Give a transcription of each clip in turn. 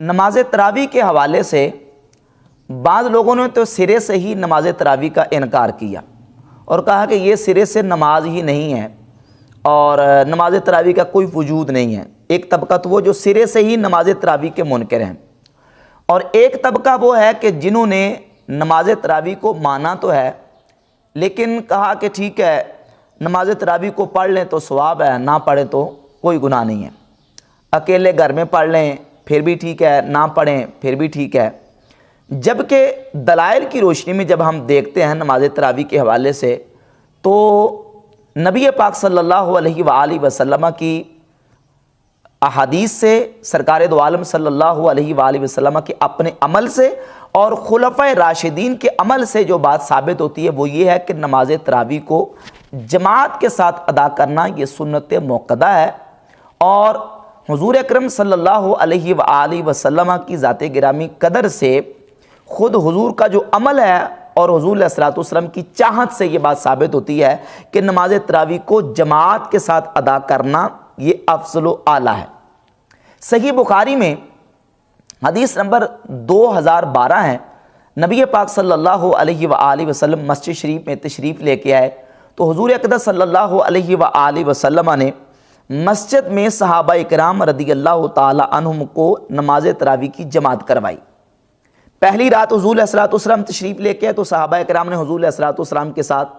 نماز تراویح کے حوالے سے بعض لوگوں نے تو سرے سے ہی نماز تراویح کا انکار کیا اور کہا کہ یہ سرے سے نماز ہی نہیں ہے اور نماز تراویح کا کوئی وجود نہیں ہے۔ ایک طبقہ تو وہ جو سرے سے ہی نماز تراویح کے منکر ہیں، اور ایک طبقہ وہ ہے کہ جنہوں نے نماز تراویح کو مانا تو ہے لیکن کہا کہ ٹھیک ہے نماز تراویح کو پڑھ لیں تو ثواب ہے، نہ پڑھیں تو کوئی گناہ نہیں ہے، اکیلے گھر میں پڑھ لیں پھر بھی ٹھیک ہے، نہ پڑھیں پھر بھی ٹھیک ہے۔ جبکہ دلائل کی روشنی میں جب ہم دیکھتے ہیں نماز تراویح کے حوالے سے تو نبی پاک صلی اللہ علیہ وآلہ وسلم کی احادیث سے، سرکار دو عالم صلی اللہ علیہ وآلہ وسلم کے اپنے عمل سے اور خلفائے راشدین کے عمل سے جو بات ثابت ہوتی ہے وہ یہ ہے کہ نماز تراویح کو جماعت کے ساتھ ادا کرنا یہ سنت موقدہ ہے، اور حضور اکرم صلی اللہ علیہ وآلہ وسلم کی ذات گرامی قدر سے خود حضور کا جو عمل ہے اور حضور علیہ الصلوۃ والسلام کی چاہت سے یہ بات ثابت ہوتی ہے کہ نماز تراویح کو جماعت کے ساتھ ادا کرنا یہ افضل و اعلیٰ ہے۔ صحیح بخاری میں حدیث نمبر 2012 ہے، نبی پاک صلی اللہ علیہ وآلہ وسلم مسجد شریف میں تشریف لے کے آئے تو حضور اقدس صلی اللہ علیہ وآلہ وسلم نے مسجد میں صحابہ اکرام رضی اللہ تعالی عنہم کو نماز تراویح کی جماعت کروائی۔ پہلی رات حضور علیہ الصلوۃ والسلام تشریف لے کے آئے تو صحابہ اکرام نے حضور علیہ الصلوۃ والسلام کے ساتھ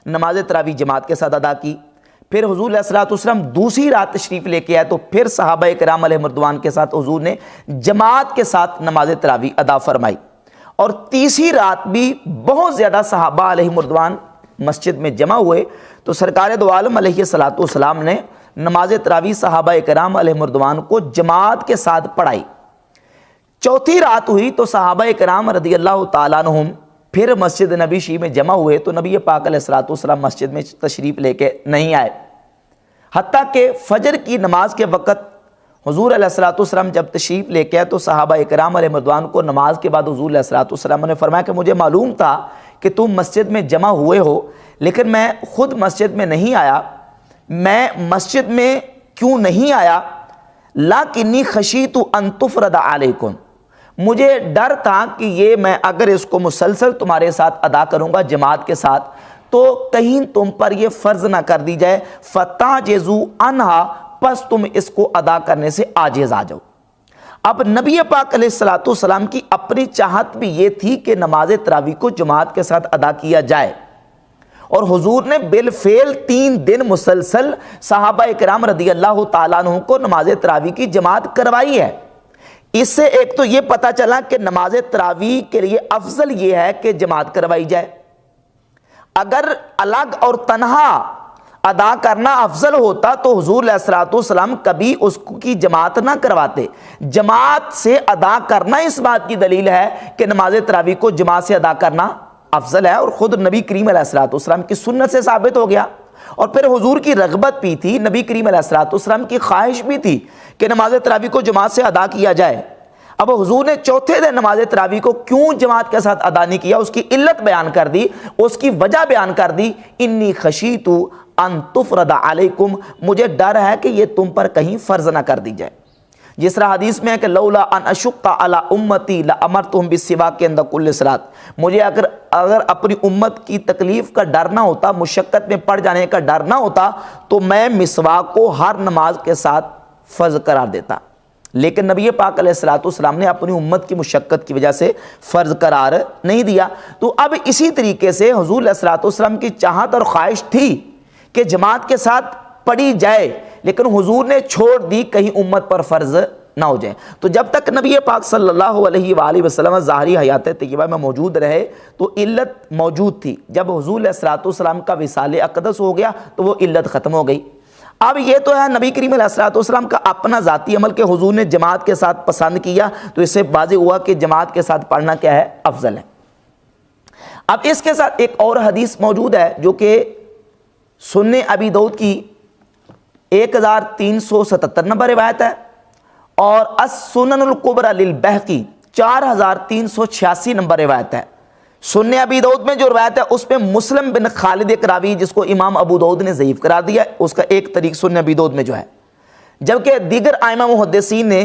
نماز تراویح جماعت کے ساتھ ادا کی۔ پھر حضور علیہ الصلوۃ والسلام دوسری رات تشریف لے کے آئے تو پھر صحابہ اکرام علیہ رضوان کے ساتھ حضور نے جماعت کے ساتھ نماز تراویح ادا فرمائی، اور تیسری رات بھی بہت زیادہ صحابہ علیہ رضوان مسجد میں جمع ہوئے تو سرکار دو عالم علیہ الصلوۃ والسلام نے نماز تراویح صحابہ اکرام علیہ رضوان کو جماعت کے ساتھ پڑھائی۔ چوتھی رات ہوئی تو صحابہ اکرام رضی اللہ تعالیٰ عنہم پھر مسجد نبی شریف میں جمع ہوئے تو نبی پاک علیہ الصلوۃ والسلام مسجد میں تشریف لے کے نہیں آئے، حتیٰ کہ فجر کی نماز کے وقت حضور علیہ الصلوۃ والسلام جب تشریف لے کے آئے تو صحابہ اکرام علیہ رضوان کو نماز کے بعد حضور علیہ الصلوۃ والسلام نے فرمایا کہ مجھے معلوم تھا کہ تم مسجد میں جمع ہوئے ہو لیکن میں خود مسجد میں نہیں آیا۔ میں مسجد میں کیوں نہیں آیا؟ لَكِنِّي خَشِيتُ أَن تُفْرَضَ عَلَيْكُمْ، مجھے ڈر تھا کہ یہ میں اگر اس کو مسلسل تمہارے ساتھ ادا کروں گا جماعت کے ساتھ تو کہیں تم پر یہ فرض نہ کر دی جائے، فَتَعْجِزُوا عَنْهَا، پس تم اس کو ادا کرنے سے عاجز آ جاؤ۔ اب نبی پاک علیہ الصلوۃ والسلام کی اپنی چاہت بھی یہ تھی کہ نماز تراویح کو جماعت کے ساتھ ادا کیا جائے، اور حضور نے بالفعل 3 دن مسلسل صحابہ اکرام رضی اللہ تعالیٰ عنہ کو نماز تراویح کی جماعت کروائی ہے۔ اس سے ایک تو یہ پتہ چلا کہ نماز تراویح کے لیے افضل یہ ہے کہ جماعت کروائی جائے۔ اگر الگ اور تنہا ادا کرنا افضل ہوتا تو حضور علیہ الصلوۃ والسلام کبھی اس کی جماعت نہ کرواتے۔ جماعت سے ادا کرنا اس بات کی دلیل ہے کہ نماز تراویح کو جماعت سے ادا کرنا افضل ہے، اور خود نبی کریم علیہ الصلوۃ والسلام کی سنت سے ثابت ہو گیا، اور پھر حضور کی رغبت بھی تھی، نبی کریم علیہ الصلوۃ والسلام کی خواہش بھی تھی کہ نماز تراویح کو جماعت سے ادا کیا جائے۔ اب حضور نے چوتھے دن نماز تراویح کو کیوں جماعت کے ساتھ ادا نہیں کیا، اس کی علت بیان کر دی، اس کی وجہ بیان کر دی، انی خشیت ان تفرض علیکم، مجھے ڈر ہے کہ یہ تم پر کہیں فرض نہ کر دی جائے۔ جس طرح حدیث میں ہے کہ لولا ان اشق علی امتی لامرتهم بالسواک عند کل صلاۃ، مجھے اگر اپنی امت کی تکلیف کا ڈر نہ ہوتا، مشقت میں پڑ جانے کا ڈر نہ ہوتا تو میں مسواک کو ہر نماز کے ساتھ فرض قرار دیتا، لیکن نبی پاک علیہ الصلوۃ والسلام نے اپنی امت کی مشقت کی وجہ سے فرض قرار نہیں دیا۔ تو اب اسی طریقے سے حضور علیہ الصلوۃ والسلام کی چاہت اور خواہش تھی کہ جماعت کے ساتھ پڑھی جائے، لیکن حضور نے چھوڑ دی کہیں امت پر فرض نہ ہو جائے۔ تو جب تک نبی پاک صلی اللہ علیہ وآلہ وسلم ظاہری حیات طیبہ میں موجود رہے تو علت موجود تھی، جب حضور علیہ الصلوۃ والسلام کا وصال اقدس ہو گیا تو وہ علت ختم ہو گئی۔ اب یہ تو ہے نبی کریم علیہ الصلوۃ والسلام کا اپنا ذاتی عمل کہ حضور نے جماعت کے ساتھ پسند کیا، تو اس سے واضح ہوا کہ جماعت کے ساتھ پڑھنا کیا ہے، افضل ہے۔ اب اس کے ساتھ ایک اور حدیث موجود ہے جو کہ سنن ابی داؤد کی 1377 نمبر روایت ہے، اور السنن الکبری للبیہقی 4386 نمبر روایت ہے۔ سنن ابی داؤد میں جو روایت ہے اس میں مسلم بن خالد ایک راوی جس کو امام ابو داؤد نے ضعیف قرار دیا، اس کا ایک طریق سنن ابی داؤد میں جو ہے، جبکہ دیگر ائمہ محدثین نے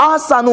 ahsanu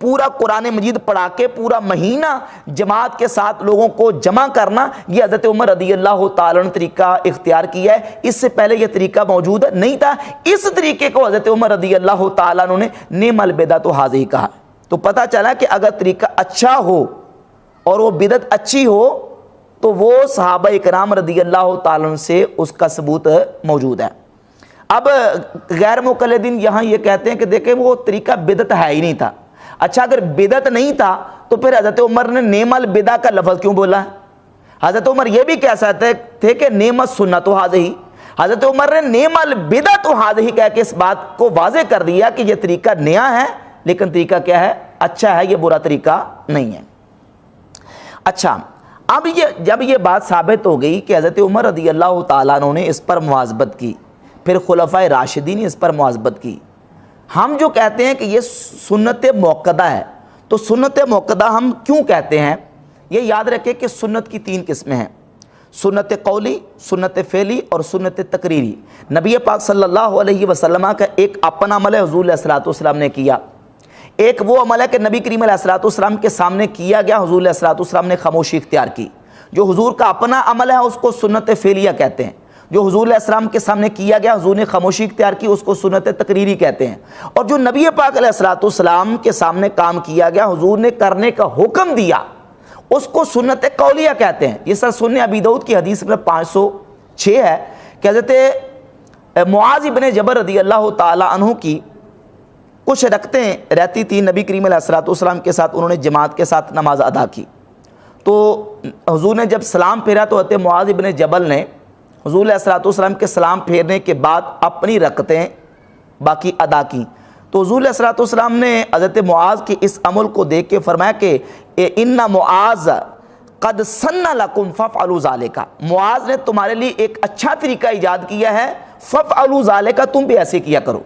پورا قرآن مجید پڑھا کے پورا مہینہ جماعت کے ساتھ لوگوں کو جمع کرنا، یہ حضرت عمر رضی اللہ تعالیٰ نے طریقہ اختیار کیا ہے۔ اس سے پہلے یہ طریقہ موجود نہیں تھا۔ اس طریقے کو حضرت عمر رضی اللہ تعالیٰ نے نعم البدعۃ ھذہ کہا۔ تو پتہ چلا کہ اگر طریقہ اچھا ہو اور وہ بدعت اچھی ہو تو وہ صحابہ اکرام رضی اللہ تعالیٰ عنہ سے اس کا ثبوت موجود ہے۔ اب غیر مقلدین یہاں یہ کہتے ہیں کہ دیکھیں وہ طریقہ بدعت ہے ہی نہیں تھا۔ اچھا اگر بدعت نہیں تھا تو پھر حضرت عمر نے نعم البدع کا لفظ کیوں بولا ہے؟ حضرت عمر یہ بھی کہہ سکتے تھے کہ نعم السنۃ ھذہ۔ حضرت عمر نے نعم البدعۃ ھذہ کہہ کے اس بات کو واضح کر دیا کہ یہ طریقہ نیا ہے، لیکن طریقہ کیا ہے؟ اچھا ہے، یہ برا طریقہ نہیں ہے۔ اچھا اب جب یہ بات ثابت ہو گئی کہ حضرت عمر رضی اللہ تعالیٰ عنہ نے اس پر مواظبت کی، پھر خلفائے راشدین نے اس پر مواظبت کی، ہم جو کہتے ہیں کہ یہ سنت موقدہ ہے، تو سنت موقدہ ہم کیوں کہتے ہیں؟ یہ یاد رکھیں کہ سنت کی 3 قسمیں ہیں، سنت قولی، سنت فعلی اور سنت تقریری۔ نبی پاک صلی اللہ علیہ وسلم کا ایک اپنا عمل ہے، حضور علیہ الصلوۃ والسلام نے کیا۔ ایک وہ عمل ہے کہ نبی کریم علیہ الصلوۃ والسلام کے سامنے کیا گیا، حضور علیہ الصلوۃ والسلام نے خاموشی اختیار کی۔ جو حضور کا اپنا عمل ہے اس کو سنت فعلیہ کہتے ہیں۔ جو حضور علیہ السلام کے سامنے کیا گیا، حضور نے خاموشی اختیار کی، اس کو سنت تقریری کہتے ہیں۔ اور جو نبی پاک علیہ الصلوۃ والسلام کے سامنے کام کیا گیا، حضور نے کرنے کا حکم دیا، اس کو سنت قولیہ کہتے ہیں۔ یہ سر سنن ابی داؤد کی حدیث نمبر 506 ہے کہ حضرت معاذ بن جبل رضی اللہ تعالیٰ عنہ کی کچھ رکعتیں رہتی تھی، نبی کریم علیہ الصلوۃ والسلام کے ساتھ انہوں نے جماعت کے ساتھ نماز ادا کی۔ تو حضور نے جب سلام پھیرا تو حضرت معاذ بن جبل نے حضور علیہ الصلوۃ والسلام کے سلام پھیرنے کے بعد اپنی رکعتیں باقی ادا کی۔ تو حضور علیہ الصلوۃ والسلام نے حضرت معاذ کے اس عمل کو دیکھ کے فرمایا کہ ان معاذ قد سن لکم فافعلوا ذلک، معاذ نے تمہارے لیے ایک اچھا طریقہ ایجاد کیا ہے، فافعلوا ذلک، تم بھی ایسے کیا کرو۔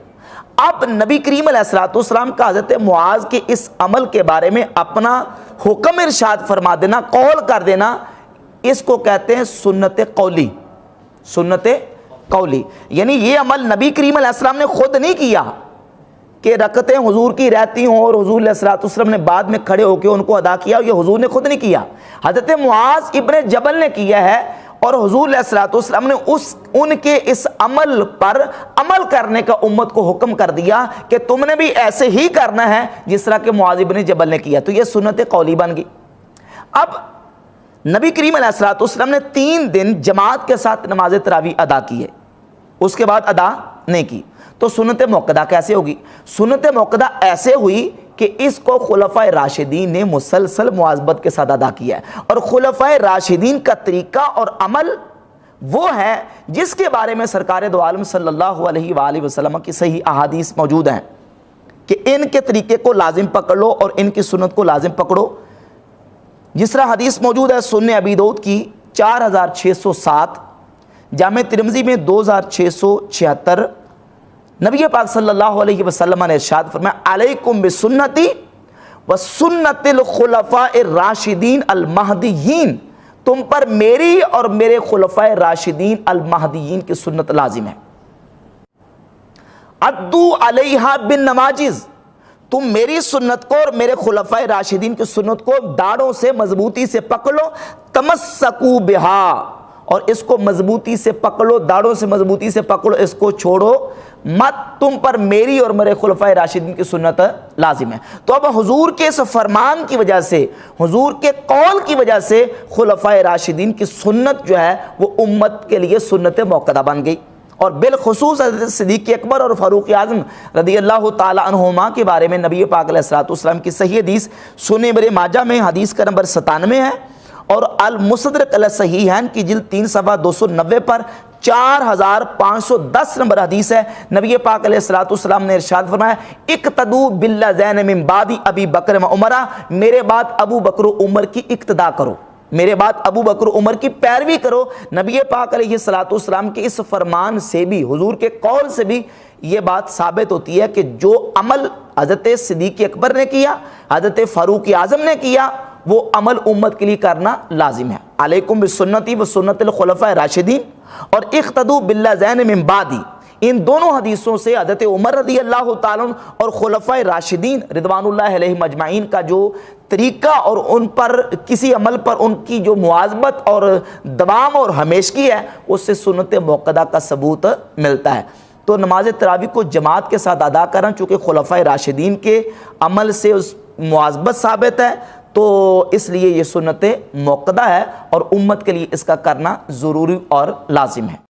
اب نبی کریم علیہ الصلوۃ والسلام کا حضرت معاذ کے اس عمل کے بارے میں اپنا حکم ارشاد فرما دینا، قول کر دینا، اس کو کہتے ہیں سنت قولی۔ سنت قولی یعنی یہ عمل نبی کریم علیہ السلام نے خود نہیں کیا کہ رکعتیں حضور کی رہتی ہوں اور حضور علیہ الصلوۃ والسلام نے بعد میں کھڑے ہو کے ان کو ادا کیا، یہ حضور نے خود نہیں کیا، حضرت معاذ ابن جبل نے کیا ہے۔ اور حضور علیہ الصلوۃ والسلام نے ان کے اس عمل پر عمل کرنے کا امت کو حکم کر دیا کہ تم نے بھی ایسے ہی کرنا ہے جس طرح کہ معاذ بن جبل نے کیا، تو یہ سنت قولی بن گئی۔ اب نبی کریم علیہ الصلوۃ والسلام نے 3 دن جماعت کے ساتھ نماز تراویح ادا کی ہے، اس کے بعد ادا نہیں کی، تو سنت موقدہ کیسے ہوگی؟ سنت موقدہ ایسے ہوئی کہ اس کو خلفائے راشدین نے مسلسل مواظبت کے ساتھ ادا کیا ہے، اور خلفائے راشدین کا طریقہ اور عمل وہ ہے جس کے بارے میں سرکار دو عالم صلی اللہ علیہ وآلہ وسلم کی صحیح احادیث موجود ہیں کہ ان کے طریقے کو لازم پکڑ لو اور ان کی سنت کو لازم پکڑو۔ جس طرح حدیث موجود ہے سنن ابی داؤد کی 4607، جامع ترمذی میں 2676، نبی پاک صلی اللہ علیہ وسلم نے ارشاد فرمایا علیکم بسنتی وسنت الخلفاء الراشدین المہدیین، تم پر میری اور میرے خلفاء راشدین المہدیین کی سنت لازم ہے۔ عدو علیہا بالنواجذ، تم میری سنت کو اور میرے خلفاء راشدین کی سنت کو داڑھوں سے مضبوطی سے پکڑ لو، تمسکو بہا، اور اس کو مضبوطی سے پکڑو، داڑھوں سے مضبوطی سے پکڑو، اس کو چھوڑو مت، تم پر میری اور میرے خلفائے راشدین کی سنت لازم ہے۔ تو اب حضور کے اس فرمان کی وجہ سے، حضور کے قول کی وجہ سے خلفائے راشدین کی سنت جو ہے وہ امت کے لیے سنت موقدہ بن گئی، اور بالخصوص حضرت صدیق اکبر اور فاروق اعظم رضی اللہ تعالی عنہما کے بارے میں نبی پاک علیہ الصلوۃ والسلام کی صحیح حدیث سنن ابن ماجہ میں حدیث کا نمبر 97 ہے، اور المستدرک علی الصحیحین کی جلد 3 صفحہ 290 پر 4510 نمبر حدیث ہے۔ نبی پاک علیہ الصلوۃ والسلام نے ارشاد فرمایا اقتدوا باللذین من بعد ابی بکر و عمر، میرے بعد ابو بکر و عمر کی اقتدا کرو، میرے بعد ابو بکر و عمر کی پیروی کرو۔ نبی پاک علیہ الصلوۃ والسلام کے اس فرمان سے بھی، حضور کے قول سے بھی یہ بات ثابت ہوتی ہے کہ جو عمل حضرت صدیق اکبر نے کیا، حضرت فاروق اعظم نے کیا، وہ عمل امت کے لیے کرنا لازم ہے۔ علیکم بسنتی و سنت الخلفاء الراشدین اور اقتدوا باللذین من بعدی، ان دونوں حدیثوں سے حضرت عمر رضی اللہ تعالیٰ عنہ اور خلفائے راشدین رضوان اللہ علیہم اجمعین کا جو طریقہ اور ان پر کسی عمل پر ان کی جو مواظبت اور دوام اور ہمیشگی ہے، اس سے سنت موقدہ کا ثبوت ملتا ہے۔ تو نماز تراویح کو جماعت کے ساتھ ادا کرنا چونکہ خلفائے راشدین کے عمل سے اس مواظبت ثابت ہے، تو اس لیے یہ سنت موقدہ ہے اور امت کے لیے اس کا کرنا ضروری اور لازم ہے۔